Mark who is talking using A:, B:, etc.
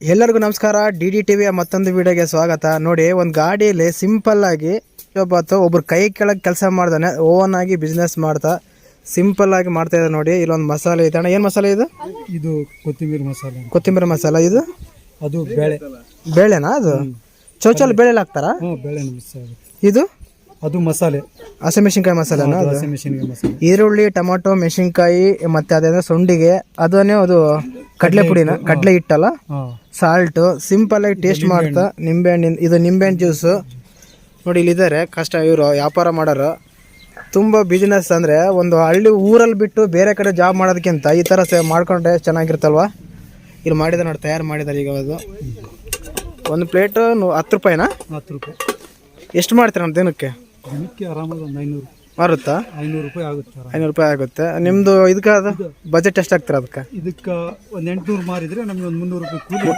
A: ಎಲ್ಲರಿಗೂ ನಮಸ್ಕಾರ. DD TVಯ ಮತ್ತೊಂದು ವಿಡಿಯೋಗೆ ಸ್ವಾಗತ. ನೋಡಿ, ಒಂದು ಗಾಡಿಯಲ್ಲಿ ಸಿಂಪಲ್ ಆಗಿ ಒಬ್ರು ಕೈ ಕೆಳಗೆ ಕೆಲಸ ಮಾಡ್ದಾನೆ, ಓನ್ ಆಗಿ ಬಿಸ್ನೆಸ್ ಮಾಡ್ತಾ ಸಿಂಪಲ್ ಆಗಿ ಮಾಡ್ತಾ ಇದ್ದಾರೆ. ನೋಡಿ, ಇಲ್ಲೊಂದು ಮಸಾಲೆ ಇದೆ ಅಣ್ಣ. ಏನು ಮಸಾಲೆ ಇದು?
B: ಇದು ಕೊತ್ತಿಂಬರಿ ಮಸಾಲೆ.
A: ಕೊತ್ತಿಂಬರಿ ಮಸಾಲ. ಇದು
B: ಅದು ಬೇಳೆ.
A: ಬೇಳೆನಾ? ಅದು ಚೌಚಲ್ಲಿ ಬೇಳೆ ಹಾಕ್ತಾರಾ?
B: ಬೇಳೆ.
A: ಇದು
B: ಅದು ಮಸಾಲೆ,
A: ಹಸಿಮೆಣಸಿನ್ಕಾಯಿ ಮಸಾಲೆನಾ? ಅದು
B: ಹಸಿಮೆಣಸಿನಕಾಯಿ ಮಸಾಲೆ.
A: ಈರುಳ್ಳಿ, ಟೊಮೊಟೊ, ಮೆಣಸಿನ್ಕಾಯಿ, ಮತ್ತೆ ಅದೇನೋ ಸೊಂಡಿಗೆ, ಅದನ್ನೇ ಅದು ಕಡಲೆ ಪುಡಿನ, ಕಡಲೆ ಹಿಟ್ಟಲ್ಲ, ಸಾಲ್ಟು, ಸಿಂಪಲ್ ಆಗಿ ಟೇಸ್ಟ್ ಮಾಡ್ತಾ ನಿಂಬೆಹಣ್ಣು. ಇದು ನಿಂಬೆಹಣ್ಣು ಜ್ಯೂಸು. ನೋಡಿ, ಇಲ್ಲಿದ್ದಾರೆ ಕಷ್ಟ. ಇವರು ವ್ಯಾಪಾರ ಮಾಡೋರು. ತುಂಬ ಬಿಸ್ನೆಸ್ ಅಂದರೆ ಒಂದು ಹಳ್ಳಿ ಊರಲ್ಲಿ ಬಿಟ್ಟು ಬೇರೆ ಕಡೆ ಜಾಬ್ ಮಾಡೋದಕ್ಕಿಂತ ಈ ಥರ ಮಾಡ್ಕೊಂಡ್ರೆ ಚೆನ್ನಾಗಿರುತ್ತಲ್ವ. ಇಲ್ಲಿ ಮಾಡಿದ್ದಾರೆ ನೋಡಿ, ತಯಾರು ಮಾಡಿದ್ದಾರೆ. ಈಗ ಅದು ಒಂದು ಪ್ಲೇಟು 10 ರೂಪಾಯಿನಾ?
B: 10 ರೂಪಾಯಿ.
A: ಎಷ್ಟು ಮಾಡ್ತೀರ ನಮ್ಮ ದಿನಕ್ಕೆ?
B: ದಿನಕ್ಕೆ ಆರಾಮಾಗಿ ಒಂದು 500
A: ಮಾರುತ್ತಾ?
B: 500 ರೂಪಾಯಿ ಆಗುತ್ತೆ.
A: 500 ರೂಪಾಯಿ ಆಗುತ್ತೆ. ನಿಮ್ಮದು ಇದಕ್ಕೆ ಅದು ಬಜೆಟ್ ಎಷ್ಟು ಆಗ್ತೀರ ಅದಕ್ಕೆ?
B: ಇದಕ್ಕೆ ಒಂದು 800 ಮಾರಿದರೆ ನಮಗೆ ಒಂದು 300 ರೂಪಾಯಿ ಕೂಲಿ.